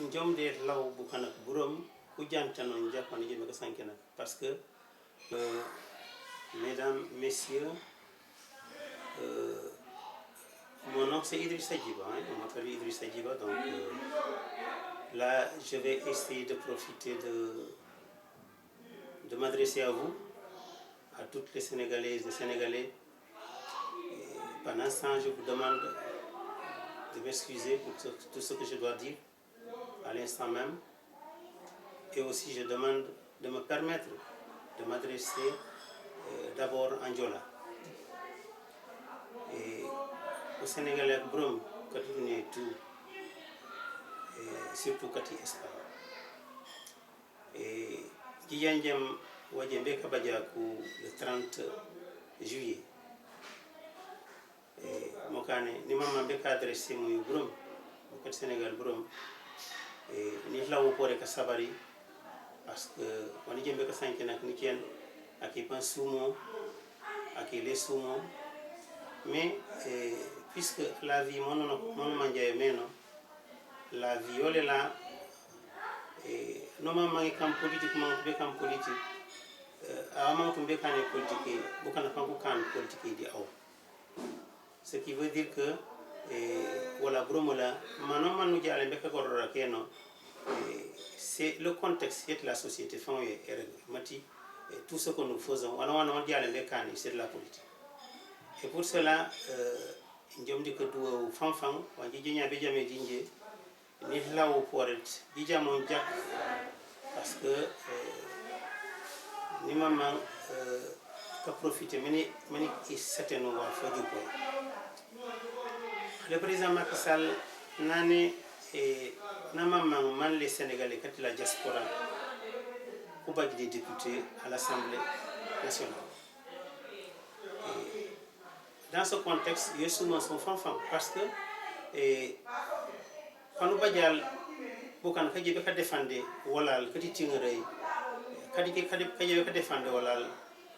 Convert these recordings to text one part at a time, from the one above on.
njom de law bu kanak burom ku jantanon japon jeme ko sankena parce que mesdames messieurs mon nom c'est Idrissa Djiba, hein, on m'appelle Idrissa Djiba, donc là je vais essayer de profiter de m'adresser à vous, à toutes les Sénégalaises et Sénégalais. Et pendant ce temps, je vous demande de m'excuser pour tout ce que je dois dire à l'instant même. Et aussi, je demande de me permettre de m'adresser d'abord en Diola. Et au Sénégalais, Brum, Katoune tout, et surtout Kati Espagne. Et Giyanjem Wajembe Kabadjakou le 30 juillet. Et Mokane, ni maman beka adressé mon Brum, au Sénégal Brum, et ni là où pour Sabari, parce que on est bien que 5 ans nikien, à qui pense souvent, à qui les souvent, mais puisque la vie, mon mangia meno, la vie, on est là, et normalement, comme politiquement, comme politique, avant qu'on bécane politique, beaucoup n'a pas beaucoup politique di aw. Ce qui veut dire que voilà bromola manon manu jale beka gorora keno c'est le contexte de la société fond et mati tout ce que nous faisons on jale bekane c'est de la politique et pour cela njom di ko do fanfan wanji jinya be jame dinje ni lawo poret di jamon jak parce que ni maman ka profiter meni certainement wa faju ko. Le président Macky Sall nane et namamang man les Sénégalais quand la diaspora pour pas des députés à l'Assemblée nationale. Et dans ce contexte, il y a souvent son fanfan parce que quand nous badial beaucoup de gens qui défendent voilà que tu tingere qui défendent voilà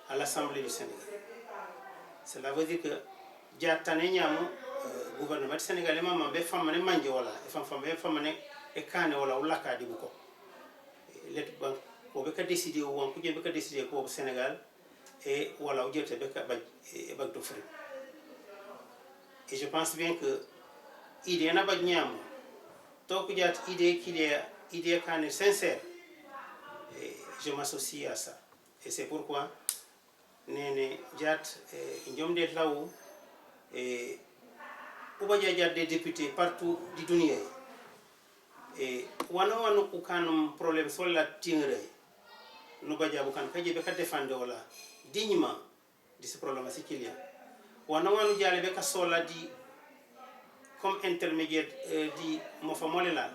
à l'Assemblée du Sénégal. Cela veut dire que jatane nyamo gouvernement sénégalais maman be famane manje wala e famane e kane wala ulaka di buko let bank ko be ka décider won ko be ka décider ko Sénégal et wala o jete be ka ba e bag to fri et je pense bien que idée na ba nyamo to ko jat idée kane sincère et je m'associe à ça et c'est pourquoi nene jat njom de law et Oubadia des députés partout du dunia et wano ukanum problème sur la tingere no badia bukan kaje be ka défendre wala dignement de ce problème qu'il y a wano jale be ka sola di comme intermédiaire di mo fa molela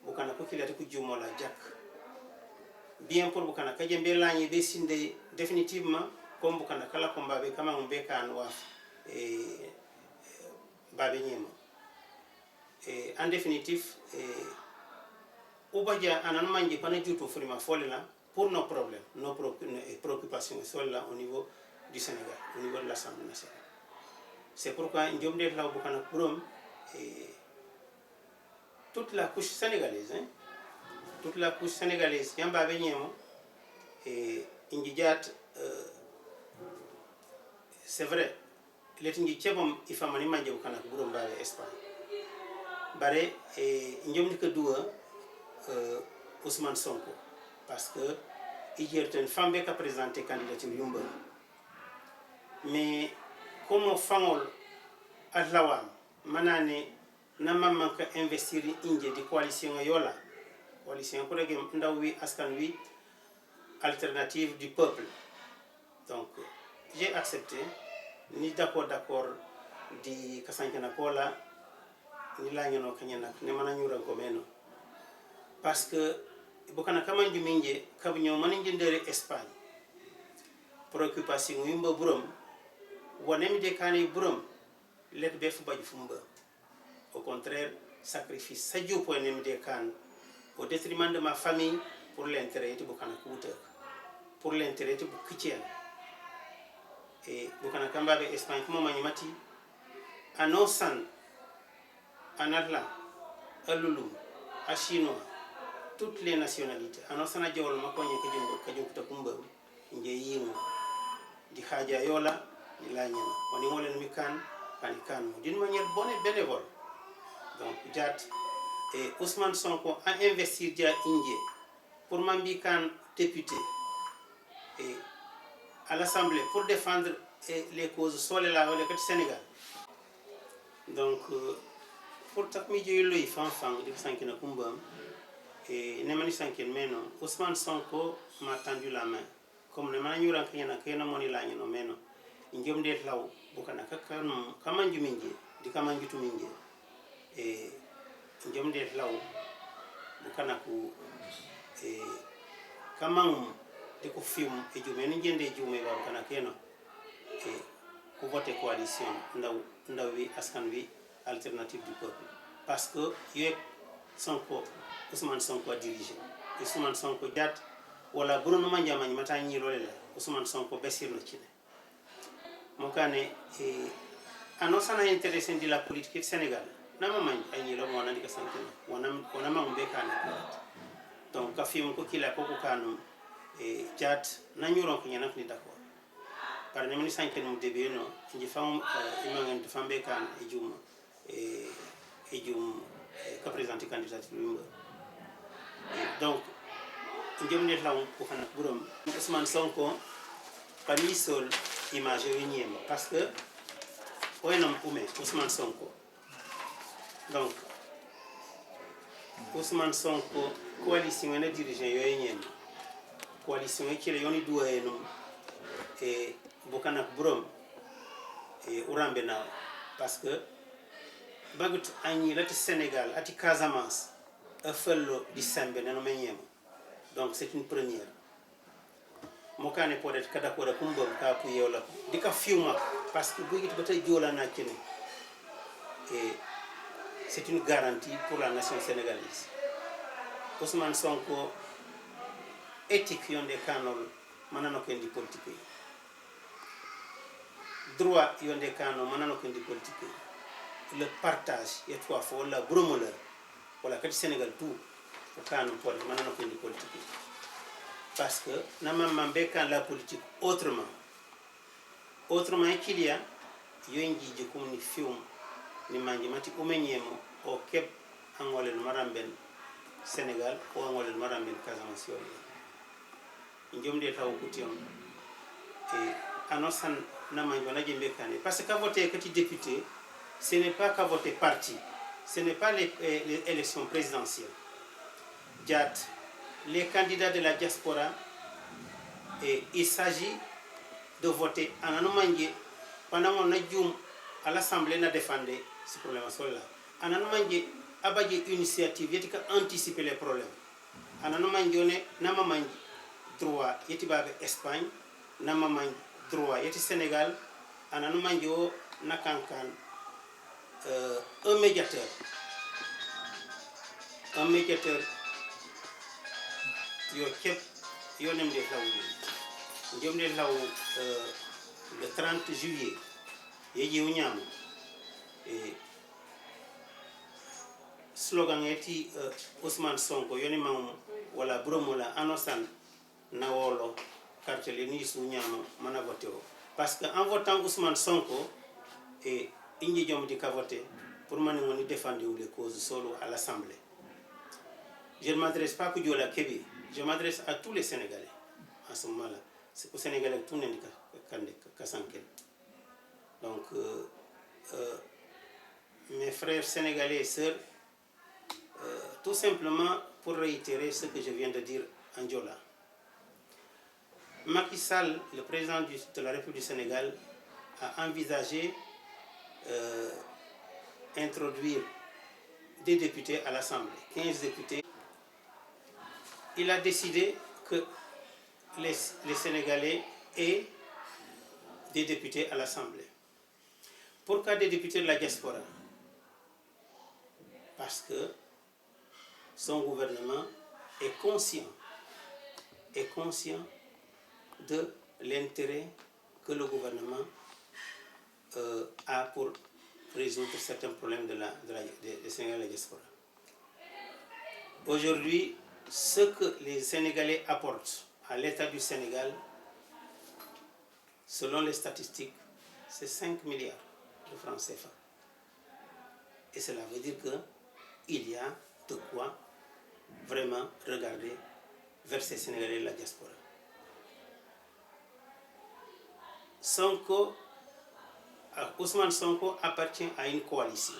bukan ko kilati ku jumola jak bien pour bukan kaje be lañi be sinde définitivement comme bukan kala combat be kama be kan wa et et en définitif Oubadia anan mangi pana juto frima folela pour nos problèmes nos préoccupations sont là au niveau du Sénégal au niveau de l'Assemblée nationale. C'est pourquoi njom de law bukana prom et toute la couche sénégalaise toute la couche sénégalaise yamba benyemo et indijat c'est vrai letingi cebom ifamani manje kana burom bare Espagne bare njom ko duwa Ousmane Sonko parce que il y a une femme qui a présenté candidature yumba mais comme fangol adlawam manane na mamman ka investir inje di coalition yola coalition ko rege ndaw wi askan wi alternative du peuple donc j'ai accepté ni d'accord di kasankana kola ni la ñano kanyana ne mana ñura ko meno parce que bokana kamanju minje kabnyo maninje ndere Espagne préoccupation yumba burom wonem de kane burom let be fu baju fumba au contraire sacrifice sadio point nem de kan au détriment de ma famille pour l'intérêt de bokana kuuta pour l'intérêt de bukitien et bukana kambabe Espagne kuma manyimati anosan anadla alulum à chinois, toutes les nationalités. Alors ça n'a jawol ma konye kajum takumba nje yimo di haja yola di la nyama woni molen mi kan pani kan d'une manière bonne et bénévole. Donc Jat et Ousmane Sonko a investi dia Indie pour mambi kan député et à l'Assemblée pour défendre les causes sur les Sénégal. Donc pour takmi joylo yi fanfan di sankina kumbam et nemani sankin meno Ousmane Sonko m'a tendu la main comme ne mani ran kena moni la nyino meno njom de law bukana kakano kamanju minje di kamanju tu minje e njom de law bukana ku e kamang de ko film e jume ni jende jume ba kana keno e ku voter coalition ndaw wi askan wi alternative du peuple parce que yek Sonko Ousmane Sonko a dirigé Ousmane Sonko Jat wala Bruno Mandiama ni mata ñi lolé la Ousmane Sonko bessir no ci né mo kané ano sana intéressé di la politique Sénégal na ma mañ ay ñi lo mo na di ka santé wana ma mbé kané donc ka film ko kila ko kanu Jat na ñu ron ko ñana ni d'accord par ne mini sanké mu débé no ñi fam imangen fambe kan e juma ka présenter candidature donc njëm net la ko xana burum Ousmane Sonko pani sol image ñema parce que oynam umé Ousmane Sonko donc Ousmane Sonko coalition na dirigeant yoy ñema coalition ci la yoni duwaye no et bokana burum et urambe na parce que bagut agni lati Sénégal ati Casamance a fello di sembe nano menyema donc c'est une première mo kané peut-être kada ko da kumbom ka pu yola dika fiuma parce que bugit batay jola na kene et c'est une garantie pour la nation sénégalaise. Ousmane Sonko éthique yonde kanol manano ko ndi politique droit yonde kanol manano ko ndi politique le partage et trois fois la bromoleur voilà que le Sénégal tout au canon pour maintenant que politique parce que n'a même quand la politique autrement qu'il y a yongi je comme ni film ni mangi mati umenyemo o kep angole maramben Sénégal o angole maramben Casamance yo njom de taw kution et anosan na mangi wana jembe kané parce que voter que député ce n'est pas qu'à voter parti. Ce n'est pas les élections présidentielles. Jat, les candidats de la diaspora, il s'agit de voter en Anoumangé. Pendant qu'on a à l'Assemblée, on a défendu ce problème-là. En Anoumangé, on a une initiative qui a anticipé les problèmes. En Anoumangé, on a droit, il y a l'Espagne, on a droit, il y a le Sénégal, en Anoumangé, on a un médiateur yo nem de law jom de law le 30 juillet yeji unyam et slogan eti Ousmane Sonko yoni mam wala bromola anosan na wolo quartier ni su nyam mana voter parce que en votant Ousmane Sonko et Indi Diom di voter pour nous défendre les causes solo à l'Assemblée. Je ne m'adresse pas que la Kébi, je m'adresse à tous les Sénégalais en ce moment-là. C'est pour les Sénégalais tout le monde. Donc, mes frères sénégalais et sœurs, tout simplement pour réitérer ce que je viens de dire en Diola. Macky Sall, le président de la République du Sénégal, a envisagé introduire des députés à l'Assemblée, 15 députés. Il a décidé que les Sénégalais aient des députés à l'Assemblée. Pourquoi des députés de la diaspora? Parce que son gouvernement est conscient de l'intérêt que le gouvernement a pour résoudre certains problèmes des Sénégalais de la diaspora. Aujourd'hui, ce que les Sénégalais apportent à l'État du Sénégal, selon les statistiques, c'est 5 milliards de francs CFA. Et cela veut dire qu'il y a de quoi vraiment regarder vers ces Sénégalais de la diaspora. Ousmane Sonko appartient à une coalition.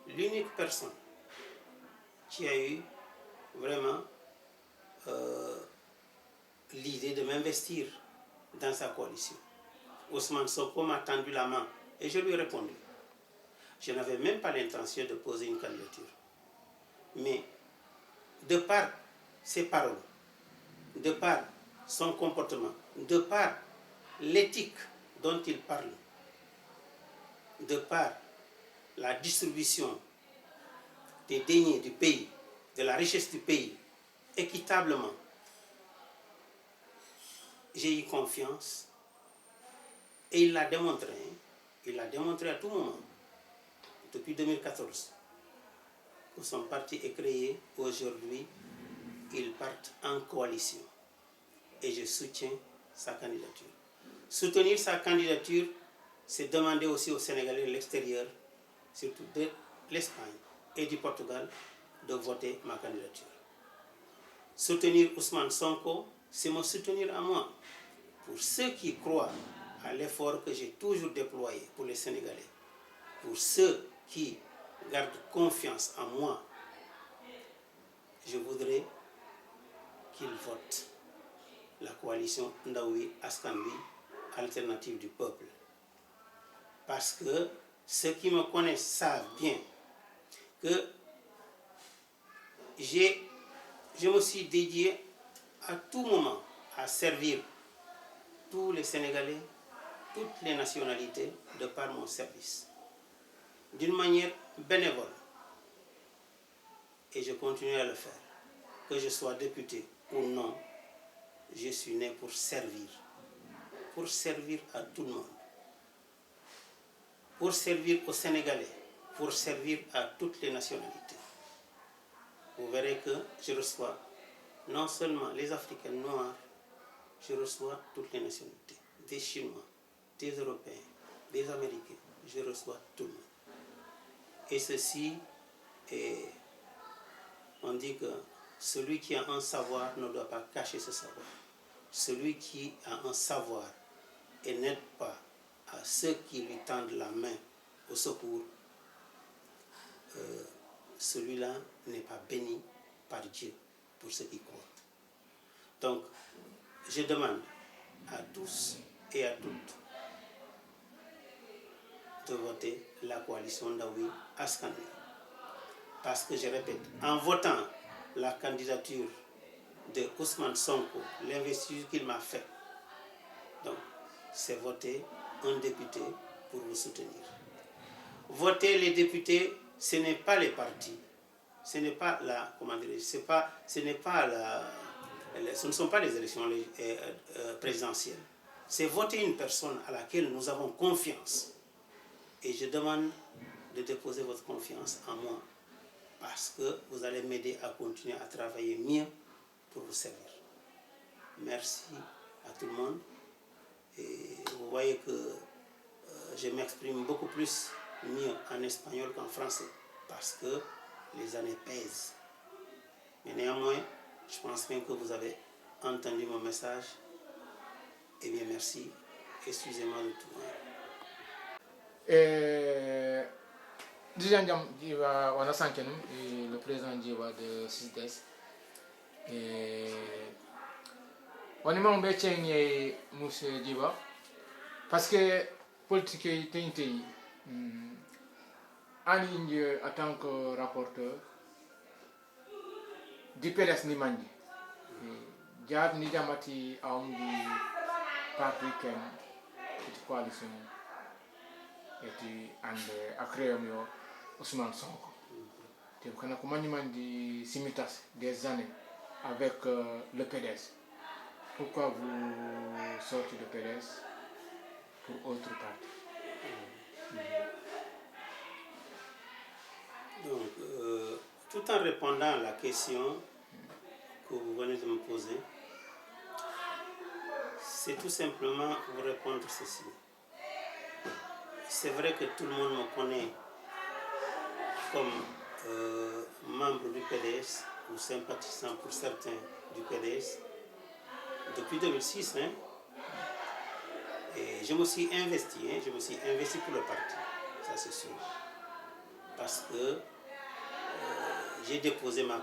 L'unique personne qui a eu vraiment l'idée de m'investir dans sa coalition, Ousmane Sonko m'a tendu la main et je lui ai répondu. Je n'avais même pas l'intention de poser une candidature. Mais de par ses paroles, de par son comportement, de par l'éthique dont il parle, de par la distribution des deniers du pays, de la richesse du pays, équitablement, j'ai eu confiance et il l'a démontré. Il l'a démontré à tout moment. Depuis 2014, que son parti est créé, aujourd'hui, ils partent en coalition. Et je soutiens sa candidature. Soutenir sa candidature, c'est demander aussi aux Sénégalais de l'extérieur, surtout de l'Espagne et du Portugal, de voter ma candidature. Soutenir Ousmane Sonko, c'est me soutenir à moi. Pour ceux qui croient à l'effort que j'ai toujours déployé pour les Sénégalais, pour ceux qui gardent confiance en moi, je voudrais qu'ils votent la coalition Ndawi Askanwi, alternative du peuple. Parce que ceux qui me connaissent savent bien que je me suis dédié à tout moment à servir tous les Sénégalais, toutes les nationalités de par mon service, d'une manière bénévole. Et je continue à le faire. Que je sois député ou non, je suis né pour servir à tout le monde, pour servir aux Sénégalais, pour servir à toutes les nationalités. Vous verrez que je reçois non seulement les Africains noirs, je reçois toutes les nationalités, des Chinois, des Européens, des Américains, je reçois tout le monde. Et ceci, on dit que celui qui a un savoir ne doit pas cacher ce savoir. Celui qui a un savoir et n'aide pas à ceux qui lui tendent la main au secours, celui-là n'est pas béni par Dieu pour ceux qui croient. Donc, je demande à tous et à toutes de voter la coalition Ndawi Askanwi. Parce que, je répète, en votant la candidature de Ousmane Sonko, l'investiture qu'il m'a faite, donc, c'est voter un député pour vous soutenir. Voter les députés, ce n'est pas les partis, ce n'est pas la, comment dire, ce ne sont pas les élections présidentielles. C'est voter une personne à laquelle nous avons confiance. Et je demande de déposer votre confiance en moi, parce que vous allez m'aider à continuer à travailler mieux pour vous servir. Merci à tout le monde. Et vous voyez que je m'exprime beaucoup plus mieux en espagnol qu'en français, parce que les années pèsent. Mais néanmoins, je pense bien que vous avez entendu mon message. Eh bien, merci. Excusez-moi de tout. Déjà, on a senti le président de CIDES. On est membre de Monsieur Djiba parce que politique est en tant que rapporteur du PLS Nimandi. Diab Nidamati a un parti qui est coalition et a créé Ousmane Sonko. Tu connais comment Nimandi Simitas des années avec le PDS. Pourquoi vous sortez de PDS pour autre parti? Donc, Tout en répondant à la question que vous venez de me poser, c'est tout simplement vous répondre ceci. C'est vrai que tout le monde me connaît comme membre du PDS ou sympathisant pour certains du PDS depuis 2006. Et je me suis investi, pour le parti, ça c'est sûr. Parce que j'ai déposé ma